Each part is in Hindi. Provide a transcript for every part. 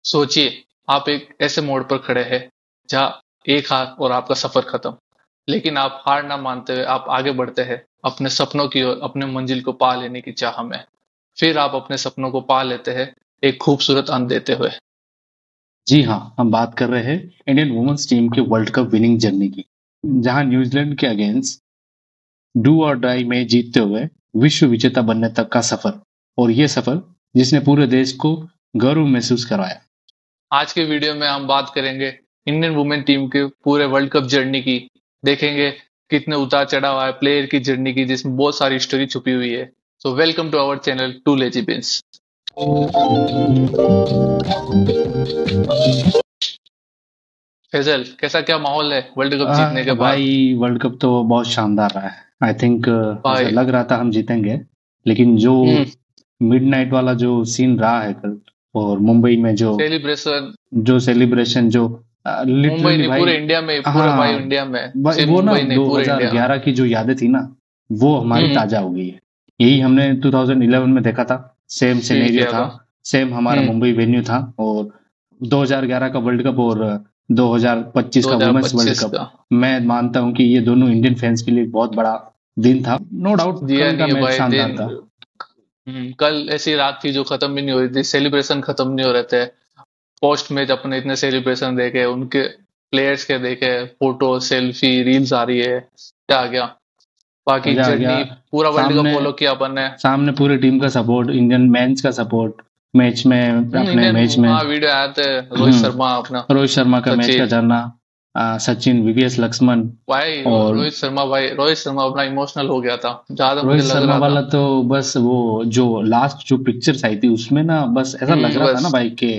सोचिए, आप एक ऐसे मोड़ पर खड़े हैं जहाँ एक हाथ और आपका सफर खत्म। लेकिन आप हार ना मानते हुए आप आगे बढ़ते हैं अपने सपनों की ओर, अपने मंजिल को पा लेने की चाह में। फिर आप अपने सपनों को पा लेते हैं एक खूबसूरत अंत देते हुए। जी हाँ, हम बात कर रहे हैं इंडियन वुमेन्स टीम के वर्ल्ड कप विनिंग जर्नी की, जहां न्यूजीलैंड के अगेंस्ट डू और डाई में जीतते हुए विश्व विजेता बनने तक का सफर। और ये सफर जिसने पूरे देश को गौरव महसूस करवाया। आज के वीडियो में हम बात करेंगे इंडियन वुमेन टीम के पूरे वर्ल्ड कप जर्नी की। देखेंगे कितने उतार चढ़ाव है प्लेयर की जर्नी की, जिसमें बहुत सारी स्टोरी छुपी हुई है। So welcome to our channel to lazy beans. Faizal, कैसा क्या माहौल है वर्ल्ड कप जीतने के बाद? भाई वर्ल्ड कप तो बहुत शानदार रहा है। आई थिंक ऐसा भाई। लग रहा था हम जीतेंगे, लेकिन जो हम्म। मिडनाइट वाला जो सीन रहा है कल, और मुंबई में जो सेलिब्रेशन। जो सेलिब्रेशन जो मुंबई लिटरली नहीं, भाई। पूरे इंडिया में, पूरे भाई हाँ इंडिया में। भाई, सिर्फ वो ना मुंबई नहीं, पूरे इंडिया में। 2011 की जो यादें थी ना, वो हमारी हम्म। ताजा हो गई है। यही हमने 2011 में देखा था, सेम फील सिनेरियो किया था, था। सेम हमारा हम्म। मुंबई वेन्यू था। और 2011 का वर्ल्ड कप और 2025 का वुमेन्स वर्ल्ड 2025 कप, का मैं मानता हूं कि ये दोनों इंडियन फैंस के लिए बहुत बड़ा दिन था। नो डाउट दिया कल का नहीं है मैच भाई शानदार दिन। था। कल ऐसी रात थी जो खत्म भी नहीं हो रही थी, सेलिब्रेशन खत्म नहीं हो रहे थे। पोस्ट मैच अपने इतने सेलिब्रेशन देखे, उनके प्लेयर्स के देखे, फोटो सेल्फी रील्स आ रही है, क्या आ गया। बाकी मजा आ गया। जर्नी पूरा वर्ल्ड कप सामने फॉलो किया अपन ने। सामने पूरी टीम का सपोर्ट, इंडियन मेंस का सपोर्ट मैच में, अपने इंडियन, मैच में। हाँ वीडियो आए थे। रोहित शर्मा अपना, रोहित शर्मा का मैच का सचिन। जाना, सचिन, वीवीएस लक्ष्मण। भाई और रोहित शर्मा, भाई रोहित शर्मा अपना इमोशनल हो गया था, ज्यादा रोहित मुझे लग शर्मा रहा वाला था। तो बस वो जो लास्ट जो पिक्चर्स आई थी उसमें ना, बस ऐसा लग रहा था ना बस भाई के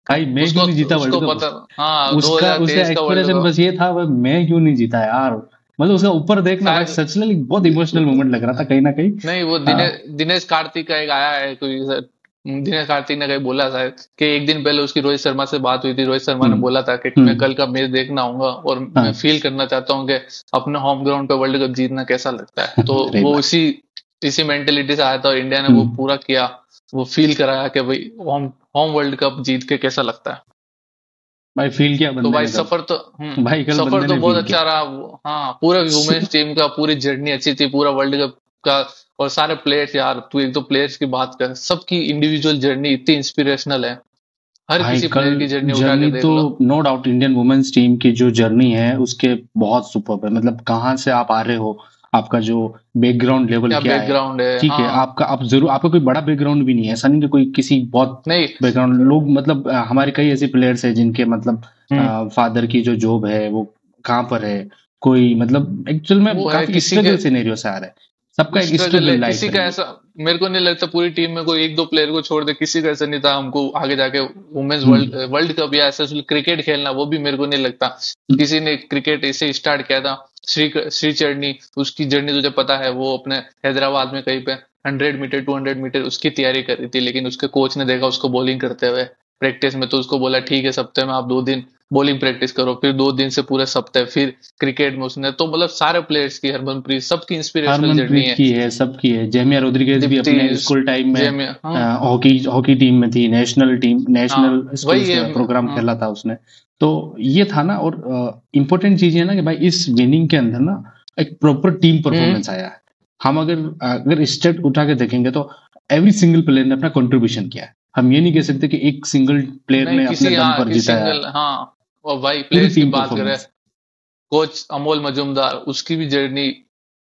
भाई मैं क्यों उसको नहीं जीता वर्ल्ड उसको कप। पता। हाँ, उसका उसका 2023 का वर्ल्ड एक्सप्रेशन कप बस ये था, भाई मैं क्यों नहीं जीता यार। मतलब उसका ऊपर देखना भाई, शायद। सच में बहुत इमोशनल मोमेंट लग रहा था कहीं ना कहीं। नहीं, वो आ, दिनेश कार्तिक का एक आया है कोई दिनेश कार्तिक ने कहीं बोला था कि एक दिन पहले उसकी रोहित शर्मा से बात हुई थी। रोहित शर्मा ने हम्म बोला था कि मैं हम्म कल का मैच देखना आऊंगा और मैं हाँ। फील करना चाहता हूँ कि अपने होम ग्राउंड पे वर्ल्ड कप जीतना कैसा लगता है। तो अरे वो भाई। इसी इसी मेंटेलिटी से आया था और इंडिया ने वो हम्म पूरा किया। वो फील कराया कि भाई होम होम वर्ल्ड कप जीत के कैसा लगता है। भाई फील किया तो बंदे भाई ने कल। सफर तो भाई कल सफर बंदे तो ने बहुत फील किया। अच्छा रहा हाँ, पूरा वुमेन्स टीम का पूरी जर्नी अच्छी थी, पूरा वर्ल्ड कप का। और सारे प्लेयर्स यार, तू एक दो प्लेयर्स की बात कर, सबकी इंडिविजुअल जर्नी इतनी इंस्पिरेशनल है। हर भाई किसी कल प्लेयर की जर्नी उठा के जर्नी देख तो लो। No doubt Indian women's team की जो जर्नी है उसके बहुत सुपर है। मतलब कहाँ से आप आ रहे हो, आपका जो बैकग्राउंड लेवल क्या क्या है। बैकग्राउंड है, ठीक है, हाँ। आपका आप जरूर आपका कोई बड़ा बैकग्राउंड भी नहीं है, ऐसा नहीं कि कोई किसी बहुत नहीं। बैकग्राउंड लोग। मतलब हमारे कई ऐसे प्लेयर्स हैं जिनके मतलब हम्म। फादर की जो जॉब है वो कहाँ पर है। कोई मतलब एक्चुअल में वो है काफी किसी के स्ट्रगल सिनेरियो से आ रहा है। सबका एक स्ट्रगल है, स्ट्रगल लाइफ किसी है का वो। ऐसा। मेरे को नहीं लगता पूरी टीम में कोई एक दो प्लेयर को छोड़ दे किसी का ऐसा नहीं था हमको आगे जाके वुमेन्स वर्ल्ड हम्म वर्ल्ड कप या ऐसा क्रिकेट खेलना, वो भी मेरे को नहीं लगता। किसी ने क्रिकेट ऐसे स्टार्ट किया था। श्री चरनी, उसकी जर्नी तुझे पता है, वो अपने हैदराबाद में कहीं पे 100 मीटर 200 मीटर उसकी तैयारी कर रही थी, लेकिन उसके कोच ने देखा उसको बॉलिंग करते हुए प्रैक्टिस में, तो उसको बोला ठीक है सप्ताह में आप 2 दिन बॉलिंग प्रैक्टिस करो, फिर 2 दिन से पूरे सप्ताह फिर क्रिकेट में उसने, तो मतलब सारे प्लेयर्स की, हरमनप्रीत सबकी इंस्पिरेशनल जर्नी हरमनप्रीत है। की है, सबकी है। जेमिया रोड्रिगेज भी दीप्ति, अपने स्कूल टाइम में जेमिया, हाँ। हॉकी हॉकी टीम में थी, नेशनल टीम, नेशनल हाँ स्कूल वही है। प्रोग्राम हाँ। खेला था उसने। तो ये था ना। और इम्पोर्टेंट चीज है ना कि भाई इस विनिंग के अंदर ना एक प्रॉपर टीम हम्म। परफॉर्मेंस आया है। हम अगर अगर स्टेट उठा के देखेंगे तो एवरी सिंगल प्लेयर ने अपना कंट्रीब्यूशन किया है। हम ये नहीं कह सकते कि एक सिंगल प्लेयर नहीं ने अपने किसी, दम हाँ पर किसी जीता है। सिंगल, हाँ। और भाई पूरी प्लेयर्स की टीम बात करें, परफॉर्मेंस कोच अमोल मजूमदार, उसकी भी जर्नी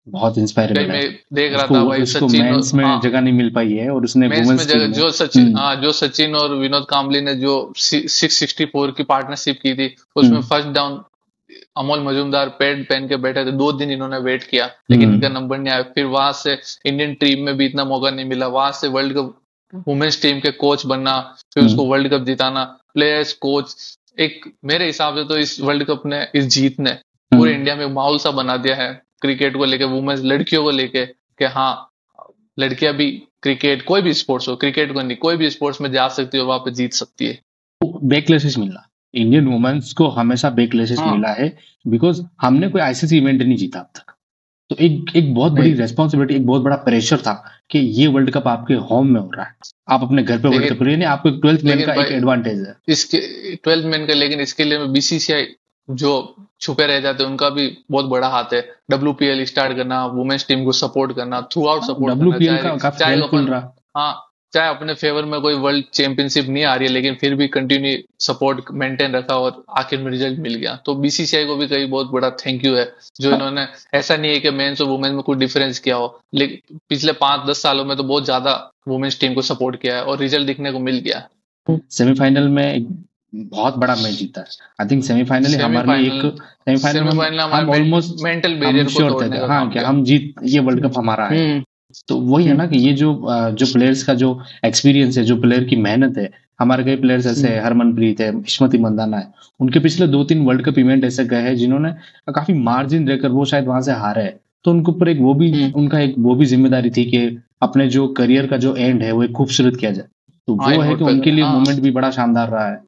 बहुत कहीं इंस्पायरेबल है। मैं देख रहा उसको था भाई। उसको सचिन, मेंस में हाँ। जगह नहीं मिल पाई है और उसने मेंस में वुमेन्स टीम जगह में। जो सचिन, हाँ जो सचिन और विनोद कांबली ने जो 664 की पार्टनरशिप की थी, उसमें hmm first down Amol Majumdar pad पहन के बैठे थे, 2 दिन इन्होंने वेट किया लेकिन इनका हम्म नंबर नहीं आया। फिर वहां से इंडियन टीम में भी इतना मौका नहीं मिला, वहां से वर्ल्ड कप वुमेन्स टीम के कोच बनना, फिर हम्म उसको वर्ल्ड कप जिताना, प्लेयर्स कोच। एक मेरे हिसाब से तो इस वर्ल्ड कप ने, इस जीत ने पूरे हम्म इंडिया में माहौल सा बना दिया है क्रिकेट को लेके, वुमेन्स लड़कियों को लेके, कि हाँ लड़कियां भी क्रिकेट, कोई भी स्पोर्ट्स हो, क्रिकेट को नहीं, कोई भी स्पोर्ट्स में जा सकती है, वहां पे जीत सकती है। बैकलैशेस मिला। इंडियन वुमेन्स को हमेशा बैकलैशेस हाँ। मिला है, बिकॉज हमने कोई आईसीसी इवेंट नहीं जीता अब तक। तो एक बहुत बड़ी रेस्पॉन्सिबिलिटी, एक बहुत बड़ा प्रेशर था कि ये वर्ल्ड कप आपके होम में हो रहा है, आप अपने घर पे वर्ल्ड कप रही है, आपको 12th मैन का एक एडवांटेज है इसके 12th मैन का। लेकिन इसके लिए बीसीसीआई जो छुपे रह जाते हैं उनका भी बहुत बड़ा हाथ है। WPL स्टार्ट करना, वुमेन्स टीम को सपोर्ट करना, थ्रू आउट सपोर्ट करना, WPL का चाहे हेल्पफुल रहा। हाँ, चाहे अपने फेवर में कोई वर्ल्ड चैंपियनशिप नहीं आ रही है, लेकिन फिर भी कंटिन्यू सपोर्ट मेंटेन रखा और आखिर में रिजल्ट मिल गया। तो बीसीसीआई को भी कई बहुत बड़ा थैंक यू है, जो इन्होंने, ऐसा नहीं है कि मेंस और वुमेन्स में कोई डिफरेंस किया हो, लेकिन पिछले 5-10 सालों में तो बहुत ज्यादा वुमेन्स टीम को सपोर्ट किया है और रिजल्ट दिखने को मिल गया। सेमीफाइनल में एक बहुत बड़ा मैच जीता है। आई थिंक सेमीफाइनल हमारे लिए एक सेमीफाइनल हम ऑलमोस्ट मेंटल बैरियर को तोड़ने का हाँ क्या हम जीत, ये वर्ल्ड कप हमारा है। तो वही है ना कि ये जो प्लेयर्स का जो एक्सपीरियंस है, जो प्लेयर की मेहनत है, हमारे कई प्लेयर्स ऐसे है, हरमनप्रीत है, स्मृति मंदाना है, उनके पिछले 2-3 वर्ल्ड कप इवेंट ऐसे गए हैं जिन्होंने काफी मार्जिन रहकर वो शायद वहां से हारे है। तो उनके ऊपर एक वो भी उनका एक वो भी जिम्मेदारी थी कि अपने जो करियर का जो एंड है वो एक खूबसूरत किया जाए। तो वो है कि उनके लिए मोमेंट भी बड़ा शानदार रहा है।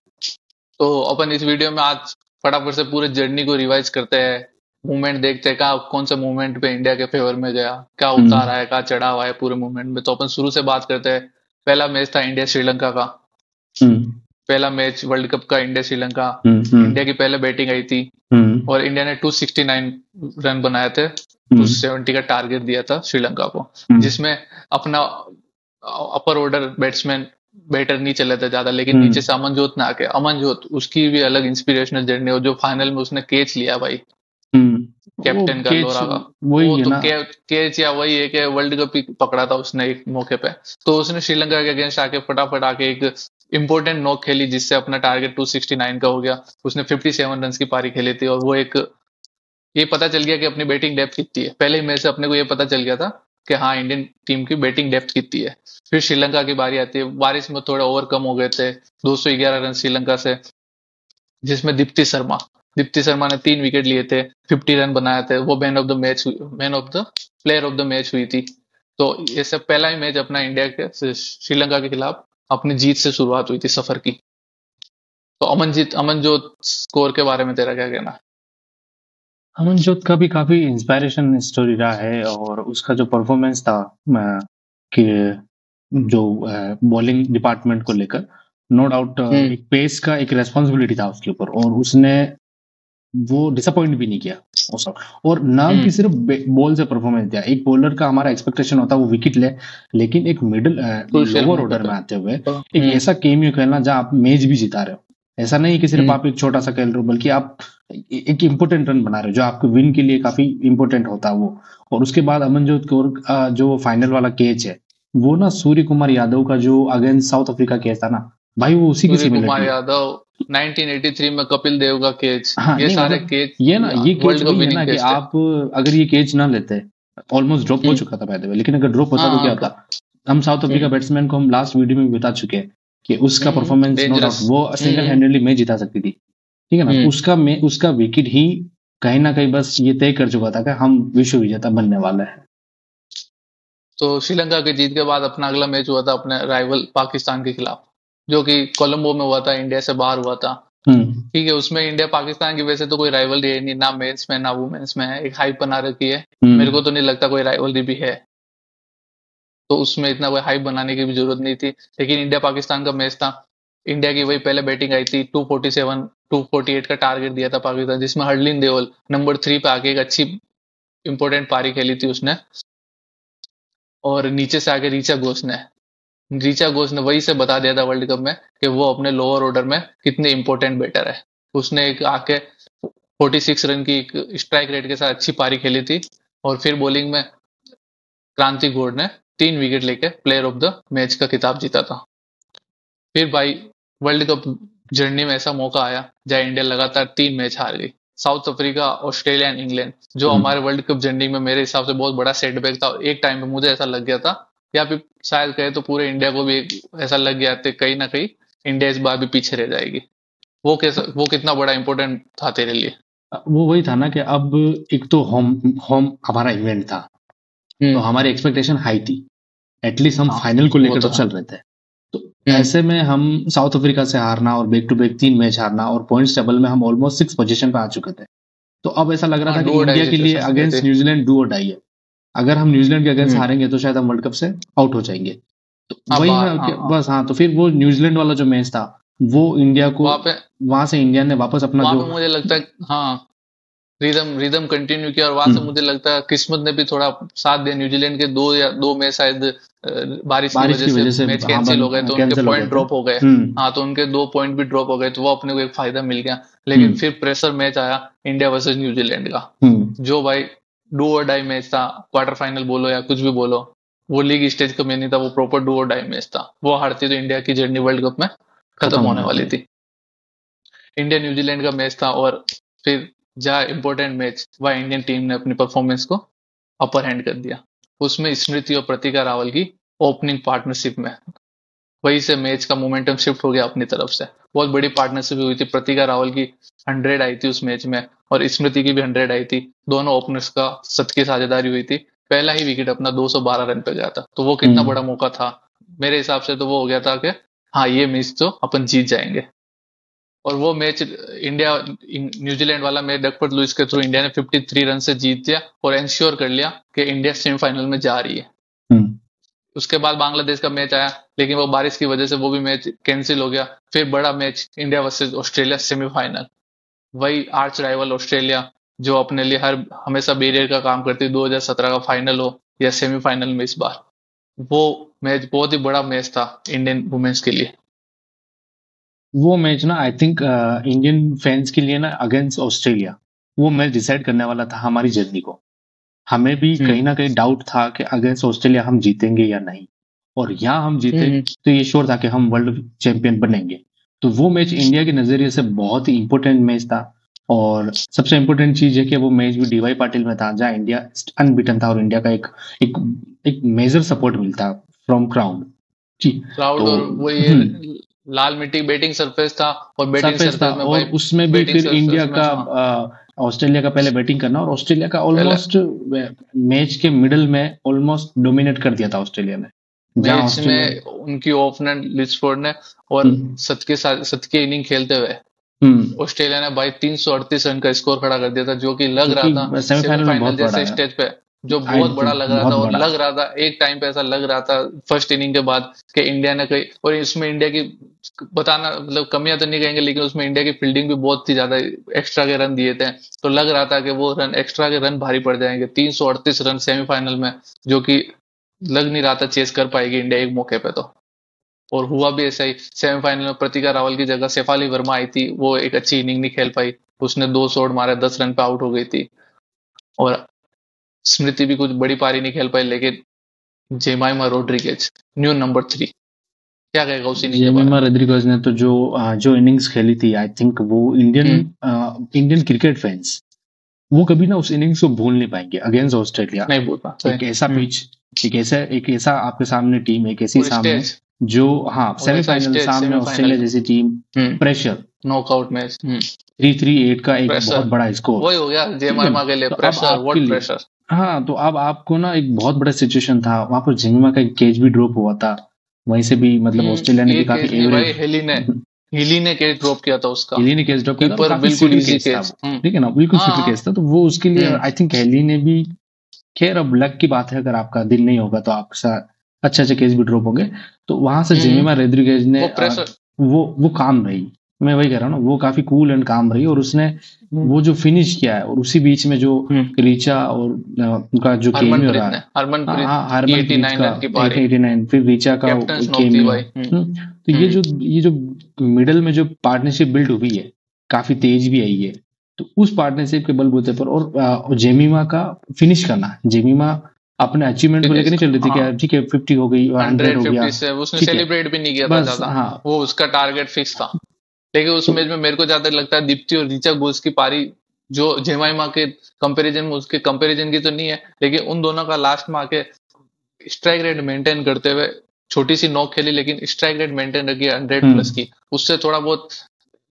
तो अपन इस वीडियो में आज फटाफट से पूरे जर्नी को रिवाइज करते हैं, मूवमेंट देखते हैं, कहा कौन सा मूवमेंट पे इंडिया के फेवर में गया, क्या उतार आया, क्या चढ़ाव आया पूरे मूवमेंट में। तो अपन शुरू से बात करते हैं। पहला मैच था इंडिया श्रीलंका का, पहला मैच वर्ल्ड कप का इंडिया श्रीलंका। इंडिया की पहले बैटिंग आई थी और इंडिया ने 269 रन बनाए थे, 270 का टारगेट दिया था श्रीलंका को, जिसमें अपना अपर ऑर्डर बैट्समैन बैटर नहीं चले थे ज्यादा, लेकिन नीचे से अमनजोत ने आके, अमनजोत उसकी भी अलग इंस्पिरेशनल जर्नी हो, जो फाइनल में उसने कैच लिया भाई कैप्टन का, लोरा का, वो तो कैच या वही है कि वर्ल्ड कप ही पकड़ा था उसने एक मौके पे। तो उसने श्रीलंका के अगेंस्ट आके फटाफट आके एक इंपॉर्टेंट नॉक खेली, जिससे अपना टारगेट 269 का हो गया। उसने 57 रन की पारी खेली थी और वो एक, ये पता चल गया कि अपनी बैटिंग डेप्थ कितनी है। पहले ही मैच से अपने को ये पता चल गया था कि हाँ इंडियन टीम की बैटिंग डेप्थ कितनी है। फिर श्रीलंका की बारी आती है, बारिश में थोड़ा ओवर कम हो गए थे, 211 रन श्रीलंका से, जिसमें दीप्ति शर्मा ने 3 विकेट लिए थे, 50 रन बनाए थे, वो man of the player of the match हुई थी। तो ये सब पहला ही मैच अपना इंडिया के श्रीलंका के खिलाफ अपनी जीत से शुरुआत हुई थी सफर की। तो अमनजोत स्कोर के बारे में तेरा क्या कहना? अमनजोत का भी काफी इंस्पायरेशन स्टोरी रहा है, और उसका जो परफॉर्मेंस था कि जो बॉलिंग डिपार्टमेंट को लेकर, नो डाउट एक पेस का एक रेस्पॉन्सिबिलिटी था उसके ऊपर, और उसने वो डिसअपॉइंट भी नहीं किया उसका, और ना कि सिर्फ बॉल से परफॉर्मेंस दिया। एक बॉलर का हमारा एक्सपेक्टेशन होता है वो विकेट ले, लेकिन एक मिडिल लोअर ऑर्डर में आते हुए एक ऐसा केमियो खेलना जहां आप मैच भी जिता रहे हो। ऐसा नहीं कि सिर्फ आप एक छोटा सा खेल रहे हो, बल्कि आप एक इम्पोर्टेंट रन बना रहे हो जो आपके विन के लिए काफी इम्पोर्टेंट होता है वो। और उसके बाद अमनजोत कौर जो फाइनल वाला कैच है, वो ना सूर्य कुमार यादव का जो अगेंस्ट साउथ अफ्रीका कैच था ना भाई, वो उसी की सूर्य कुमार यादव 1983 में कपिल देव का कैच, ये सारे कैच, ये ना ये कैच वही है ना कि आप अगर ये कैच ना लेते, ऑलमोस्ट ड्रॉप हो चुका था पहले, लेकिन अगर ड्रॉप होता तो क्या होता। हम साउथ अफ्रीका बैट्समैन को हम लास्ट वीडियो में बता चुके हैं कि उसका परफॉर्मेंस नो डाउट वो सिंगल हैंडेडली मैच जिता सकती थी, ठीक है ना। उसका विकेट ही कहीं ना कहीं बस ये तय कर चुका था कि हम विश्व विजेता बनने वाले हैं। तो श्रीलंका की जीत के बाद अपना अगला मैच हुआ था अपने राइवल पाकिस्तान के खिलाफ, जो कि कोलंबो में हुआ था, इंडिया से बाहर हुआ था। ठीक है, उसमें इंडिया पाकिस्तान की वजह तो कोई राइवलरी है नहीं, ना मेंस में ना वुमेन्स में है, एक हाइप बना रखी है। मेरे को तो नहीं लगता कोई राइवलरी भी है, तो उसमें इतना कोई हाइप बनाने की भी जरूरत नहीं थी। लेकिन इंडिया पाकिस्तान का मैच था, इंडिया की वही पहले बैटिंग आई थी, 248 का टारगेट दिया था पाकिस्तान, जिसमें हरलीन देओल नंबर 3 पे आके एक अच्छी इंपॉर्टेंट पारी खेली थी उसने। और नीचे से आके रीचा घोष ने वही से बता दिया था वर्ल्ड कप में कि वो अपने लोअर ऑर्डर में कितने इंपॉर्टेंट बैटर है। उसने एक आके 46 रन की स्ट्राइक रेट के साथ अच्छी पारी खेली थी, और फिर बॉलिंग में क्रांति गौड़ ने 3 विकेट लेके प्लेयर ऑफ द मैच का खिताब जीता था। फिर भाई वर्ल्ड कप जर्नी में ऐसा मौका आया जहाँ इंडिया लगातार 3 मैच हार गई, south Africa, Australia and England, जो हमारे वर्ल्ड कप जर्नी में मेरे हिसाब से बहुत बड़ा सेटबैक था। एक टाइम पे मुझे ऐसा लग गया था, या फिर शायद कहे तो पूरे इंडिया को भी ऐसा लग गया था कहीं ना कहीं इंडिया इस बार भी पीछे रह जाएगी। वो कितना बड़ा इंपॉर्टेंट था तेरे लिए? वो वही था ना कि अब एक तो होम हमारा इवेंट था, तो हमारी एक्सपेक्टेशन हाई थी, एटलीस्ट हम फाइनल को लेकर तो चल रहे थे। तो ऐसे में हम साउथ अफ्रीका से हारना और बैक टू बैक 3 मैच हारना, और पॉइंट्स टेबल में हम ऑलमोस्ट 6 पोजीशन पे आ चुके थे। तो अब ऐसा लग रहा था कि डू और डाई इंडिया के लिए सिचुएशन अगेंस्ट थी। न्यूजीलैंड डू और डाई है। अगर हम न्यूजीलैंड के अगेंस्ट हम्म। हारेंगे तो शायद हम वर्ल्ड कप से आउट हो जाएंगे। तो हाँ वही बाहर, मैं हाँ हाँ। बस हाँ, तो फिर वो न्यूजीलैंड वाला जो मैच था वो इंडिया को वहां पे वहां से इंडिया ने वापस अपना वहां जो पे मुझे लगता है, हाँ, रिदम रिदम कंटिन्यू किया, और वहां से हम्म, मुझे लगता है किस्मत ने भी थोड़ा साथ दिया। न्यूजीलैंड के दो मैच शायद बारिश की बारिश वजह की से वजह से मैच हाँ कैंसिल हो गए, तो उनके कैंसिल हो गए पॉइंट थे। ड्रॉप हो गए। हाँ, तो उनके 2 पॉइंट भी ड्रॉप हो गए, तो वो अपने को एक फायदा मिल गया। लेकिन हम्म, फिर प्रेशर मैच आया इंडिया वर्सेस न्यूजीलैंड का, हम्म, जो भाई डू और डाई मैच था। क्वार्टर फाइनल बोलो या कुछ भी बोलो, वो लीग स्टेज का मैच नहीं था, वो प्रॉपर डू और डाई मैच था। वो हारती तो इंडिया की जर्नी वर्ल्ड कप में खत्म खत्म होने होने वाली वाली। थी। इंडिया न्यूजीलैंड का मैच था, और फिर जहाँ इंपॉर्टेंट मैच, वह इंडियन टीम ने अपनी परफॉर्मेंस को अपर हैंड कर दिया। उसमें स्मृति और प्रतिका रावल की ओपनिंग पार्टनरशिप में वहीं से मैच का मोमेंटम शिफ्ट हो गया अपनी तरफ से। बहुत बड़ी पार्टनरशिप हुई थी। प्रतिका रावल की 100 आई थी उस मैच में, और स्मृति की भी 100 आई थी। दोनों ओपनर्स का शतकीय साझेदारी हुई थी। पहला ही विकेट अपना 212 रन पे गया था, तो वो कितना हम्म, बड़ा मौका था मेरे हिसाब से। तो वो हो गया था कि हाँ, ये मैच तो अपन जीत जाएंगे। और वो मैच इंडिया न्यूजीलैंड वाला मैच डकवर्थ लुईस के थ्रू इंडिया ने 53 रन से जीत दिया, और इंश्योर कर लिया कि इंडिया सेमीफाइनल में जा रही है। हम्म। उसके बाद बांग्लादेश का मैच आया, लेकिन वो बारिश की वजह से वो भी मैच कैंसिल हो गया। फिर बड़ा match India versus Australia semifinal, वही आर्च राइवल ऑस्ट्रेलिया, जो अपने लिए हर हमेशा बैरियर का काम करती है। 2017 का फाइनल हो या सेमीफाइनल में, इस बार वो मैच बहुत ही बड़ा मैच था इंडियन वुमेन्स के लिए। वो मैच ना आई थिंक इंडियन फैंस के लिए ना अगेंस्ट ऑस्ट्रेलिया, वो मैच डिसाइड करने वाला था हमारी जर्नी को। हमें भी हम्म कहीं ना कहीं डाउट था कि अगेंस्ट ऑस्ट्रेलिया हम जीतेंगे या नहीं, और यहाँ हम जीते हम्म तो ये श्योर था कि हम वर्ल्ड चैंपियन बनेंगे। तो वो मैच इंडिया के नजरिए से बहुत ही इंपॉर्टेंट मैच था। और सबसे इंपॉर्टेंट चीज है कि वो मैच भी डीवाई पाटिल में था, जहाँ इंडिया अनबीटन था, और इंडिया का एक एक मेजर सपोर्ट मिलता फ्रॉम क्राउड जी। क्राउड, तो और वो ये लाल मिट्टी बैटिंग सरफेस था, और बैटिंग सरफेस था, सरफेस में और भाई, उसमें भी बैटिंग फिर इंडिया सरफेस में, का हाँ, ऑस्ट्रेलिया का पहले बैटिंग करना, और ऑस्ट्रेलिया का पहले ऑलमोस्ट मैच के मिडल में ऑलमोस्ट डोमिनेट कर दिया था ऑस्ट्रेलिया ने, जहां मैच ऑस्ट्रेलिया में उनकी ओपनर लिचफोर्ड ने, और हम्म, शतकीय इनिंग खेलते हुए हम्म, ऑस्ट्रेलिया ने भाई 338 रन का स्कोर खड़ा कर दिया था, जो कि लग जो रहा कि था सेमीफाइनल में सेमीफाइनल बहुत बड़ा जैसे है। स्टेज पे, जो आई बहुत बड़ा थिंक लग रहा बहुत था। और बड़ा। लग रहा था एक टाइम पे, ऐसा लग रहा था फर्स्ट इनिंग के बाद कि इंडिया ने कहीं, और इसमें इंडिया की बताना मतलब कमियां तो नहीं कहेंगे, लेकिन उसमें इंडिया की फील्डिंग भी बहुत ही ज्यादा एक्स्ट्रा के रन दिए थे। तो लग रहा था कि वो रन एक्स्ट्रा के रन भारी पड़ जाएंगे। 338 रन सेमीफाइनल में, जो कि लग नहीं रहा था चेस कर पाएगी इंडिया एक मौके पे तो। और हुआ भी ऐसा ही। सेमीफाइनल में प्रतिका रावल की जगह शेफाली वर्मा आई थी, वो एक अच्छी इनिंग नहीं खेल पाई। उसने 2 शॉट मारे, 10 रन पे आउट हो गई थी। और स्मृति भी कुछ बड़ी पारी नहीं खेल पाई। लेकिन जेमाइमा रोड्रिगेज, न्यू नंबर 3, क्या कहेगा उस इनिंग के बारे जेमिमा में? रोड्रिगेज ने तो जो इनिंग्स खेली थी, आई थिंक वो इंडियन हम्म इंडियन क्रिकेट फैंस वो कभी ना उस इनिंग्स को भूल नहीं पाएंगे अगेंस्ट ऑस्ट्रेलिया। नहीं बोलता सही। एक ऐसा पिच, एक ऐसा आपके सामने टीम, एक ऐसी और सामने स्टेज, जो हाँ और ऐसा सेमीफाइनल स्टेज सामने सेमीफाइनल ऑस्ट्रेलिया में। जैसी टीम, हम्म प्रेशर नॉकआउट मैच। 338 का एक बहुत प्रेशर, बड़ा स्कोर, वही हो गया ठीक है। जेमाइमा के लिए। तो अब प्रेशर, आपके व्हाट लिए प्रेशर। हाँ, तो अब आपको ना एक बहुत बड़ा सिचुएशन था वहां पर, जेमिमा का एक कैच भी ड्रॉप हुआ था, वहीं से भी मतलब ऑस्ट्रेलिया ने भी ये काफी केस नहीं भाई, एवरेज हिली ने केस ड्रॉप किया था उसका। हेली ने केस ड्रॉप किया था, और कीपर काफी बिल्कुल सिविल इजी केस था केस। वो, ठीक है ना, बिल्कुल हाँ सिविल हाँ। केस था। तो वो उसके लिए हम्म आई थिंक हेली ने भी, खैर अब लक की बात है, अगर आपका दिल नहीं होगा तो आपके साथ अच्छे अच्छे केस भी ड्रॉप होंगे। तो वहां से हम्म जेमिमा रोड्रिगेज ने वो प्रेशर। वो काम रही, मैं वही कह रहा हूँ ना, वो काफी कूल एंड काम रही, और उसने वो जो फिनिश किया है, और उसी बीच में जो रीचा और उनका जो केमियो हरमनप्रीत रहा ने, है, हाँ हरमनप्रीत हाँ, की हरमनप्रीत 89 का रन की पारी, 89, फिर रीचा का कैप्टन स्नोक थी केमियो। भाई। तो ये जो मिडल में जो पार्टनरशिप बिल्ड हुई है, काफी तेज भी आई है। तो उस पार्टनरशिप के बलबूते पर, और जेमिमा का फिनिश करना, जेमिमा अपने अचीवमेंट को लेकर नहीं चल रही थी हाँ, कि ठीक है 50 हो गई और 100 हो गया, 150 से उसने ठीक है, सेलिब्रेट भी नहीं किया था बस ज्यादा। हाँ। वो उसका टारगेट फिक्स था। लेकिन उस तो मैच में मेरे को ज्यादा लगता है दीप्ति और रीचा घोष की पारी, जो जेमाइमा के कंपैरिजन में, उसके कंपैरिजन की तो नहीं है, लेकिन उन दोनों का लास्ट में आके स्ट्राइक रेट मेंटेन करते हुए, छोटी सी नॉक खेली लेकिन स्ट्राइक रेट मेंटेन रखी 100+ की, उससे थोड़ा बहुत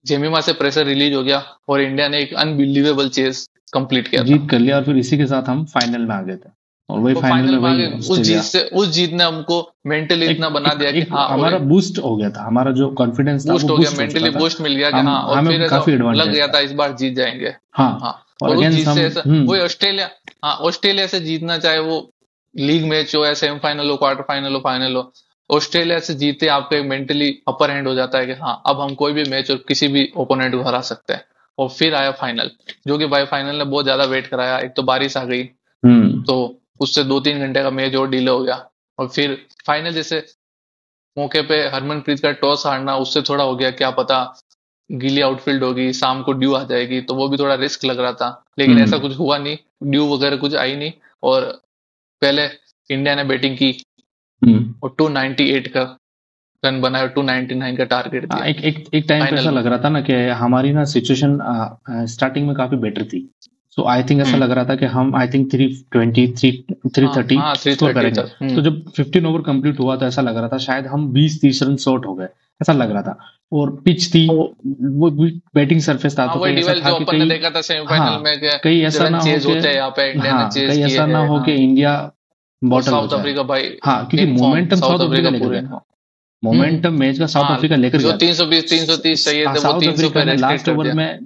जेमिमा से प्रेशर रिलीज हो गया, और इंडिया ने एक अनबिलीवेबल चेस कंप्लीट किया था। जीत कर लिया, और फिर इसी के साथ हम फाइनल में आ गए थे, और वही तो फाइनल में फाइनल में वही आगे ऑस्ट्रेलिया। उस जीत ने हमको मेंटली एक इतना बना एक दिया कि एक हाँ, और हमारा बूस्ट हो गया था, हमारा जो कॉन्फिडेंस था बूस्ट वो हो गया, बूस्ट हो चुका मेंटली था, बूस्ट मिल गया कि हम हाँ, और हमें फिर ऐसा काफी लग एडवांटेज गया था। था इस बार जीत जाएंगे। हाँ, हाँ, और और उस अगेंस्ट जीत हम से ऐसा वो ऑस्ट्रेलिया, हाँ ऑस्ट्रेलिया से जीतना, चाहे वो लीग मैच हो या सेमीफाइनल हो, क्वार्टर फाइनल हो, फाइनल हो, ऑस्ट्रेलिया से जीते आपका एक मेंटली अपर हैंड हो जाता है कि हाँ अब हम कोई भी मैच और किसी भी ओपोनेंट को हरा सकते हैं। और फिर आया फाइनल, जो कि भाई फाइनल ने बहुत ज्यादा वेट कराया। एक तो बारिश आ गई, तो उससे 2-3 घंटे का मैच और डिले हो गया। और फिर फाइनल जैसे मौके पे हरमनप्रीत का टॉस हारना, उससे थोड़ा हो गया क्या पता गीली आउटफील्ड होगी, शाम को ड्यू आ जाएगी, तो वो भी थोड़ा रिस्क लग रहा था। लेकिन ऐसा कुछ हुआ नहीं, ड्यू वगैरह कुछ आई नहीं। और पहले इंडिया ने बैटिंग की और 298 का रन बनाया, 299 का टारगेट दिया। एक टाइम पे ऐसा लग रहा था ना कि हमारी ना सिचुएशन स्टार्टिंग में काफी बेटर थी। सो आई थिंक ऐसा लग रहा था कि हम आई थिंक 320 330 स्कोर करेंगे। तो जब 15 ओवर कंप्लीट हुआ तो ऐसा लग रहा था शायद हम 20-30 रन शॉर्ट हो गए, ऐसा लग रहा था। और पिच थी, वो बैटिंग सरफेस था, तो कहीं ऐसा था कि कहीं देखा था सेमीफाइनल में कहीं ऐसा ना हो कि कहीं ऐसा ना हो कि इंडिया बॉटल साउथ अफ्रीका भाई, हाँ, क्योंकि मोमेंटम साउथ अफ्रीका लेकर गया, मोमेंटम मैच का साउथ अफ्रीका लेकर गया। 320-330 चाहिए थे, वो 300 पे लास्ट ओवर में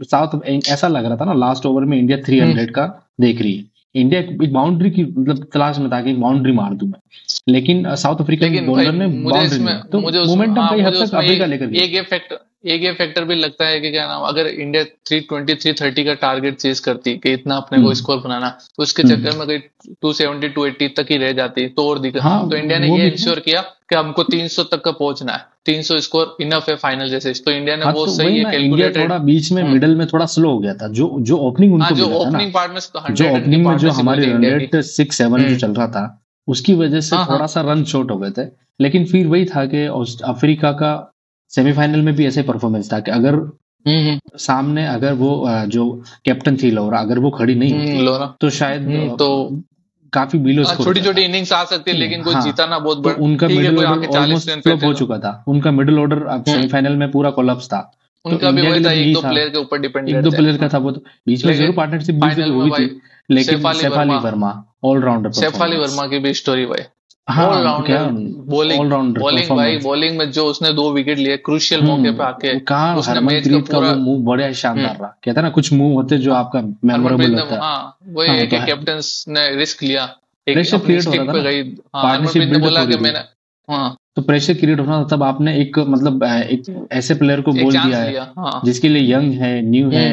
ऐसा लग रहा था ना, लास्ट ओवर में इंडिया 300 का देख रही है। इंडिया एक बाउंड्री की मतलब तलाश में था कि बाउंड्री मार दूं मैं, लेकिन साउथ अफ्रीकन बॉलर ने बाउंड्री नहीं, तो मोमेंटम कई हद तक अफ्रीका लेकर गया। एक ये फैक्टर भी लगता है कि क्या नाम, अगर इंडिया 320-330 का टारगेट चेज करती कि इतना अपने को स्कोर बनाना, तो उसके चक्कर में कहीं 270-280 तक ही रह जाती तो और दिक्कत। तो इंडिया ने ये इंश्योर किया कि हमको 300 तक का पहुंचना है, 300 स्कोर इनफ है फाइनल जैसे। तो इंडिया ने वो सही है कैलकुलेटेड। थोड़ा बीच में मिडल में थोड़ा स्लो हो गया था, जो ओपनिंग उनको जो ओपनिंग पार्ट में, जो ओपनिंग में जो हमारे रन रेट 6-7 जो चल रहा था, उसकी वजह से थोड़ा सा रन शॉर्ट हो गए थे। लेकिन फिर वही था कि अफ्रीका का सेमीफाइनल में भी ऐसे परफॉर्मेंस था कि अगर सामने अगर वो जो कैप्टन थी लोरा, अगर वो खड़ी नहीं होती तो शायद तो काफी बिलो स्कोर, छोटी-छोटी इनिंग्स आ सकती है, लेकिन कोई जीता ना बहुत बड़ा। तो उनका मिडिल ऑर्डर ऑलमोस्ट फ्लॉप हो चुका था, उनका मिडिल ऑर्डर अब सेमीफाइनल में पूरा कोलैप्स था। उनका भी वही था, एक दो प्लेयर के ऊपर डिपेंडेंट, एक दो प्लेयर का था। वो तो बीच में जरूर पार्टनरशिप हुई थी, लेकिन शेफाली वर्मा ऑलराउंडर, शेफाली वर्मा की भी स्टोरी भाई, बॉलिंग में जो उसने 2 विकेट लिए क्रूशियल मौके पे आके, उसने मैच का वो मूव बड़ा शानदार रहा। कहता ना कुछ मूव होते जो आपका मेमोरेबल होता है। हाँ वो है कि कैप्टन ने रिस्क लिया, एक अपनी स्टिक पे गई, हरमनप्रीत ने बोला कि मैंने तो प्रेशर क्रिएट होना, तब आपने एक मतलब एक ऐसे प्लेयर को बोल दिया है जिसके लिए यंग है, न्यू है,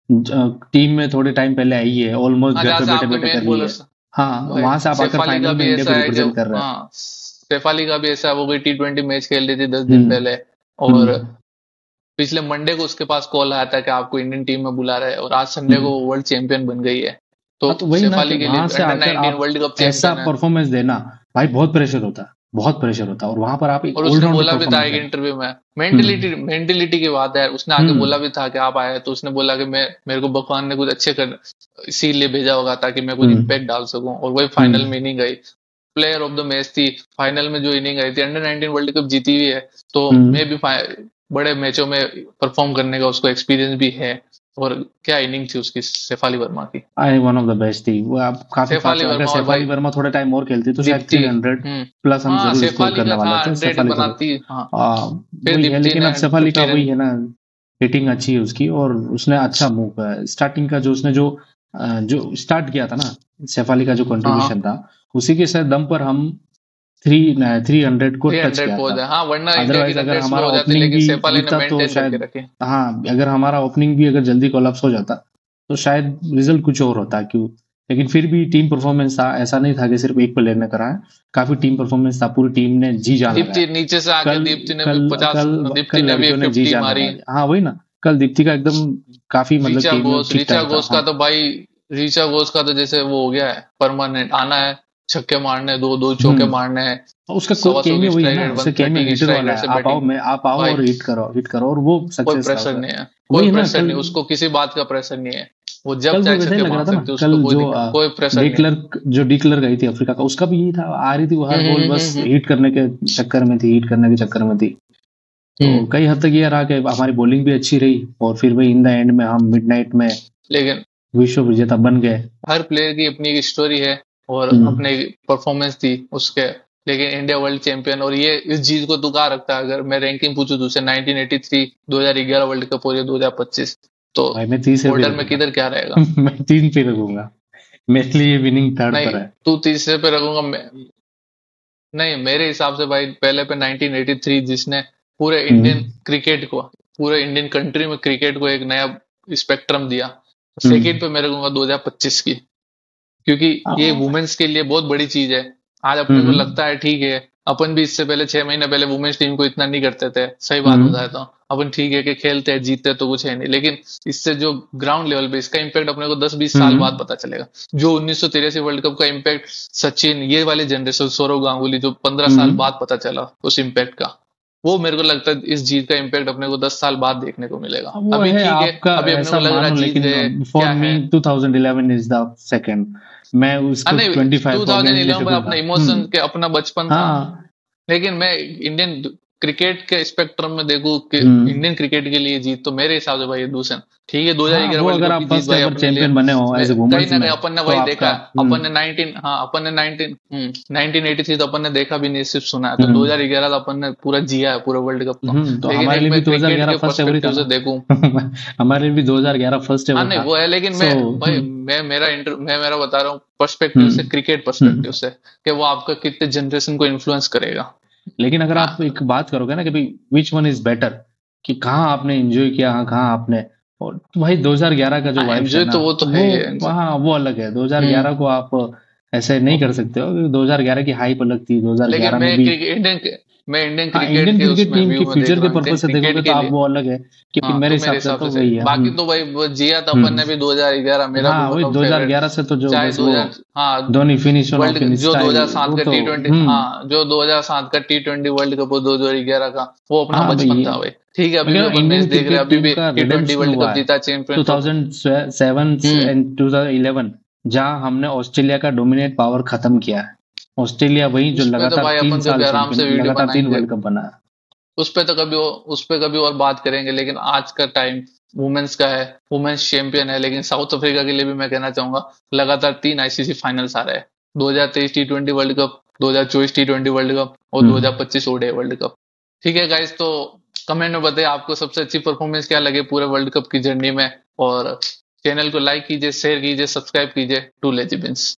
टीम में थोड़े टाइम पहले आई है, ऑलमोस्ट घर पे बैठे कर रही है। हाँ, वहां से आप आकर फाइनल में इंडिया को रिप्रेजेंट कर रहे हैं। शेफाली का भी ऐसा, वो कोई T20 मैच खेल रही थी 10 दिन पहले, और पिछले मंडे को उसके पास कॉल आया था कि आपको इंडियन टीम में बुला रहे हैं, और आज संडे को वो वर्ल्ड चैंपियन बन गई है। तो शेफाली के लिए अंडर-19 वर्ल्ड कप ऐसा परफॉर्मेंस देना भाई बहुत प्रेशर होता है, बहुत प्रेशर होता है। और वहां पर आप और उसने बोला भी था एक इंटरव्यू में, मेंटेलिटी की बात है, उसने आगे बोला भी था कि आप आए, तो उसने बोला कि मेरे को भगवान ने कुछ अच्छे कर इसीलिए भेजा होगा ताकि मैं कुछ इम्पैक्ट डाल सकूं। और वही फाइनल में इनिंग गई, प्लेयर ऑफ द मैच थी फाइनल में, जो इनिंग आई थी। अंडर-19 वर्ल्ड कप जीती हुई है, तो मैं भी बड़े मैचों में परफॉर्म करने का उसको एक्सपीरियंस भी है। और क्या इनिंग थी उसकी शेफाली वर्मा की, वन ऑफ द बेस्ट थी वो। आप काफी शेफाली वर्मा थोड़ा टाइम और खेलती तो शायद 300 प्लस हम जरूर स्कोर करने वाले थे। शेफाली बनाती लेकिन अब शेफाली का वही है ना, हिटिंग अच्छी है उसकी, और उसने अच्छा मूव स्टार्टिंग का जो उसने जो स्टार्ट किया था ना, शेफाली का जो कंट्रीब्यूशन था, उसी के साथ दम पर हम 300 को टच किया था। हाँ, वरना अदरवाइज अगर हमारा ओपनिंग भी जीता तो शायद, हाँ अगर हमारा ओपनिंग भी अगर जल्दी कोलैप्स हो जाता तो शायद रिजल्ट कुछ और होता। क्यों, लेकिन फिर भी टीम परफॉर्मेंस था, ऐसा नहीं था कि सिर्फ एक प्लेयर ने करा है, काफी टीम परफॉर्मेंस था, पूरी टीम ने जी जान लगाया। नीचे से आके दीप्ति ने 50, दीप्ति ने भी 50 मारी। हाँ वही ना, कल दीप्ति का एकदम काफी मतलब ऋचा घोष का तो भाई, ऋचा घोष का तो जैसे वो हो गया है परमानेंट, आना है छक्के मारने, 2 चौके मारने हैं। उसका केम ही वही है ना, उसका केम हिटर वाला है, आप आओ और हिट करो और वो सक्सेस। कोई प्रेशर नहीं है, कोई प्रेशर नहीं, उसको किसी बात का प्रेशर नहीं है, वो जब चाहे छक्के मार सकते, उसको कोई प्रेशर नहीं। जो डिक्लर गई थी अफ्रीका का, उसका भी यही था, आ रही थी वो हर बॉल बस हिट करने के चक्कर में थी, तो कई हद तक ये रहा कि हमारी बॉलिंग भी अच्छी रही, और फिर वही इन द एंड में हम मिडनाइट में लेकिन विश्व विजेता बन गए। हर प्लेयर की अपनी एक स्टोरी है और अपने परफॉर्मेंस थी उसके, लेकिन इंडिया वर्ल्ड चैंपियन। और ये इस चीज को तू कहा रखता है, अगर मैं रैंकिंग पूछूं तुझसे 1983, 2011 वर्ल्ड कप और 2025, तो भाई मैं 30 पे ऑर्डर में रखूंगा। किधर क्या रहेगा? मैं 3 पे रखूंगा, मेरे लिए विनिंग थर्ड नहीं, पर है। तू तीसरे पे रखूंगा नहीं, मेरे हिसाब से भाई पहले पे 1983 जिसने पूरे इंडियन हम्म क्रिकेट को, पूरे इंडियन कंट्री में क्रिकेट को एक नया स्पेक्ट्रम दिया। सेकंड हम्म पे मैं रखूंगा 2025 की, क्योंकि ये हाँ, वुमेन्स के लिए बहुत बड़ी चीज है। आज अपने को हम्म लगता है ठीक है, अपन भी इससे पहले 6 महीने पहले वुमेन्स टीम को इतना नहीं करते थे, सही बात हम्म बताया तो अपन ठीक है कि खेलते हैं जीतते हैं तो कुछ है नहीं, लेकिन इससे जो ग्राउंड लेवल पे इसका इम्पैक्ट अपने को 10-20 साल हम्म बाद पता चलेगा। जो 1983 वर्ल्ड कप का इम्पैक्ट सचिन ये वाले जनरेशन, सौरव गांगुली, जो 15 साल हम्म बाद पता चला उस इम्पैक्ट का, वो मेरे को लगता है इस जीत का इम्पैक्ट अपने को 10 साल बाद देखने को मिलेगा। अब वो अभी है ठीक है, आपका अभी अपने ऐसा को लग रहा मानो, है जीत गए लेकिन फॉर क्या मी है। 2011 इज द सेकंड, मैं उसको नहीं, 25 को अगेंस्ट भी 2011 में रखूंगा। अपना इमोशन के अपना बचपन था, हाँ लेकिन मैं इंडियन क्रिकेट के स्पेक्ट्रम में देखूं कि हम्म इंडियन क्रिकेट के लिए जीत, तो मेरे हिसाब से भाई ये दूसरा ठीक है। हाँ 2011 वो वर्ल्ड अगर कप आप की जीत फर्स्ट भाई एवर अपने लिए चैंपियन बने हो एज ए कहीं वुमेन्स ना में, कहीं अपन ने तो वही देखा आपका है। अपन ने 19 हाँ अपन ने 1983 तो अपन ने देखा भी नहीं, सिर्फ सुना है। तो हम्म 2011 तो अपन ने पूरा जिया है पूरे वर्ल्ड कप को। तो लेकिन हमारे एक लिए भी मैं क्रिकेट 2011 के फर्स्ट एवर ही था पर्सपेक्टिव से ना। देखूं, हमारे लिए भी 2011 फर्स्ट हाँ एवर नहीं था। वो है, लेकिन सो मैं मेरा बता रहा हूँ पर्सपेक्टिव से, हम्म क्रिकेट हम्म पर्सपेक्टिव से, कि वो आपका कितने जनरेशन को इन्फ्लुएंस करेगा। लेकिन अगर आप हाँ एक बात करोगे ना कि भाई विच वन इज बेटर, कि कहाँ आपने एंजॉय किया, हाँ कहाँ आपने, और तो भाई 2011 का जो हाँ, वाइब्स है एंजॉय ना, तो वो तो है वो ही है। वहाँ वो अलग है। 2011 हम्म को आप ऐसे नहीं कर सकते हो, 2011 की हाइप अलग थी, लेकिन 2011 में भी। मैं इंडियन हाँ क्रिकेट इंडियन के क्रिकेट उसमें टीम के व्यू में देख फ्यूचर रहा के हूँ, पर्पज इंडियन से देखोगे क्रिकेट तो के आप लिए। वो अलग है, क्योंकि हाँ मेरे तो मेरे हिसाब से हिसाब तो से वही है। बाकी तो भाई वो जिया था अपन ने भी 2011, मेरा भी हाँ वन वही ऑफ फेवरेट। 2011 से तो जो चाहे बस वो 2000 हाँ Dhoni finish on off world in जो स्टाइल, 2007 वो का तो T20, हाँ जो 2007 का T20 वर्ल्ड कप और 2011 का, वो अपना हाँ बचपन भाई था भाई। ठीक है, मैं अभी कह भी रहा हूँ अपन मैच इंडियन देख रहे हैं, क्रिकेट अभी टीम भी का T20 रिडेम्पशन वर्ल्ड हुआ कप है जीता, चैंपियन ट्रॉफी। 2007 हम्म एंड 2011, जहां हमने ऑस्ट्रेलिया का डोमिनेट पावर खत्म किया है। ऑस्ट्रेलिया वही जो उस पे तो लगातार भाई तीन अपन कभी साल आराम से चैंपियन, वीडियो लगातार तीन बनाएंगे। वर्ल्ड कप बना है। उस पे कभी और बात करेंगे, लेकिन आज का टाइम वुमेन्स का है, वुमेन्स चैंपियन है। लेकिन साउथ अफ्रीका के लिए भी मैं कहना चाहूंगा, लगातार 3 आईसीसी फाइनल्स आ रहे हैं, 2023 T20 world cup, 2024 T20 world cup और हम्म 2025 ओडीआई वर्ल्ड कप। ठीक है गाइस, तो कमेंट में बताइए आपको सबसे अच्छी परफॉर्मेंस क्या लगे पूरे वर्ल्ड कप की जर्नी में, और चैनल को लाइक कीजिए, शेयर कीजिए, सब्सक्राइब कीजिए टू लेजिबिन्स।